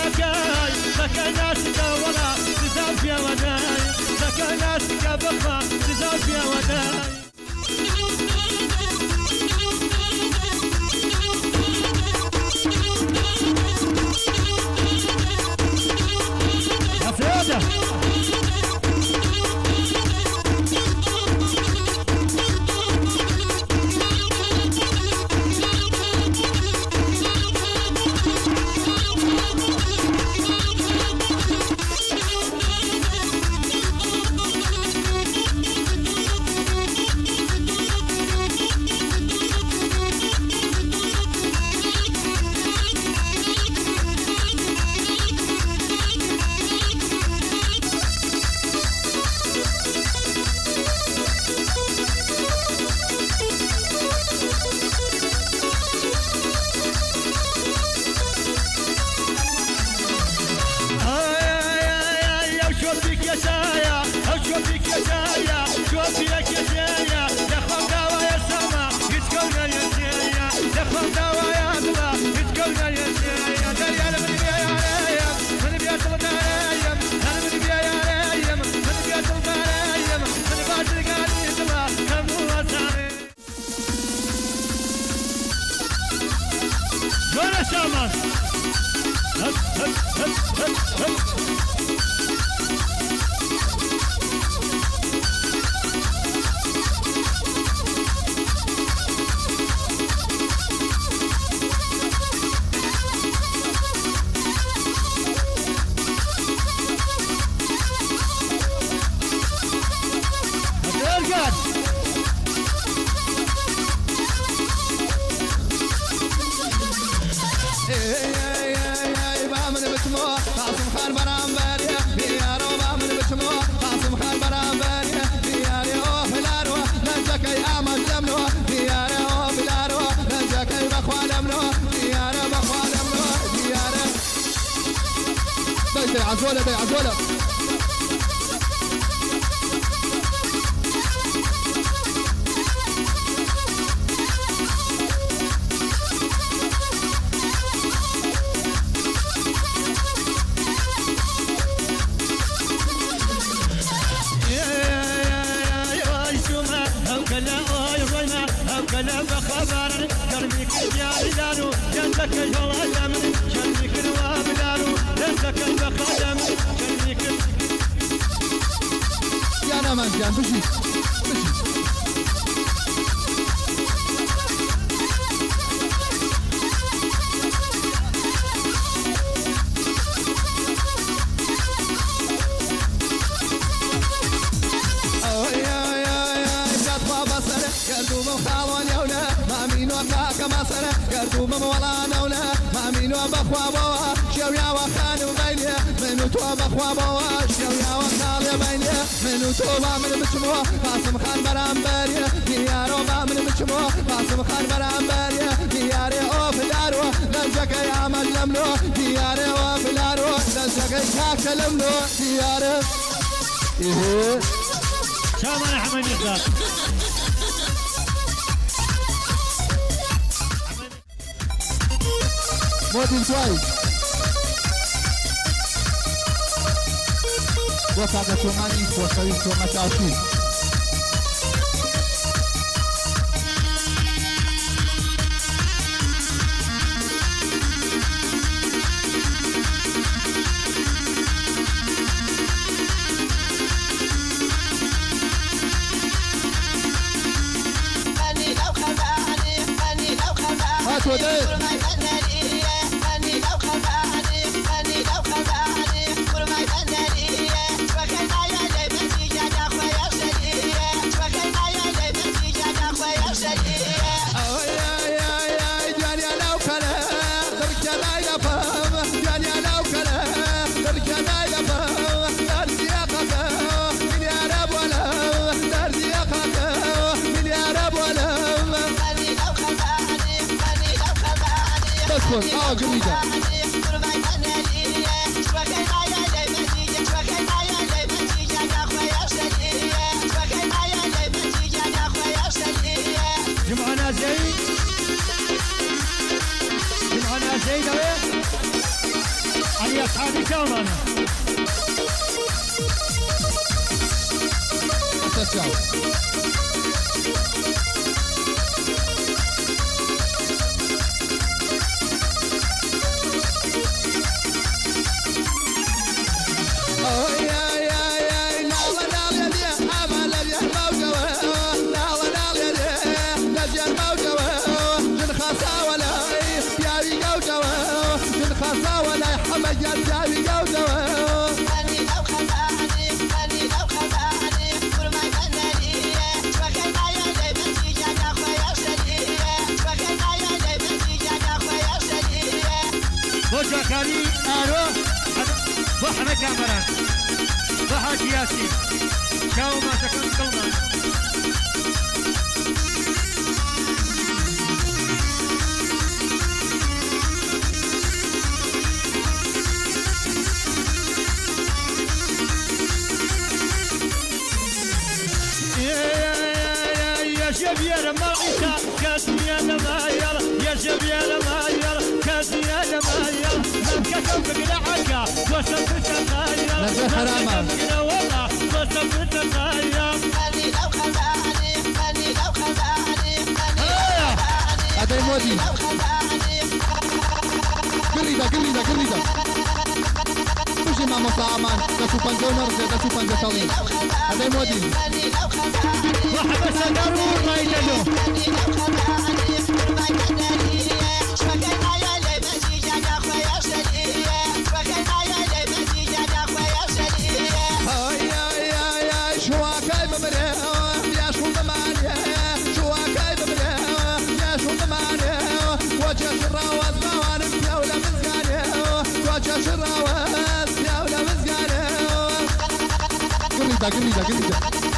ناكاي سكناتك ولا تزال في وداي سكناتك بخا تزال في وداي يا فيوده عزولة بي عزولة كلام خبر قلبك يا بلالو جنبك الهوى جنبك الهوى بلالو جنبك البخدم جنبك يا نمان جان بشي قردوم ولا نولا ما مينو بخوا بوا شويا وخان بيني منو تو بخوا بوا شويا وخان بيني منو تو من بشمو قاسم خان برامبري ديارو من بشمو قاسم خان برامبري دياري اوف دارو نجك يا ململو دياري اوف دارو نجك شاكلملو دياري ايه شامل احمد يزار موديل كويس وفاقة توماني وصلين توما شاوشي هاتوا ده جديدة جمعنا زين جمعنا زين علي أصحابي كمان تشاو وجاكاري آرو وحنا كامران وحاج ياسين شاو ما تكون قلنا يا شبير مرعيتا كاسيا لماير يا شبير ماير كاسيا لماير مكتب بقلعك وسبت الخير لا حرامة والله وسبت الخير خلي لو خدعني خلي لو خدعني هذا مودي قريدا مش مع مصامان كسو بانجونر كسو بانجسالين هذا مودي وحبس ضرور ما يدلو قريدا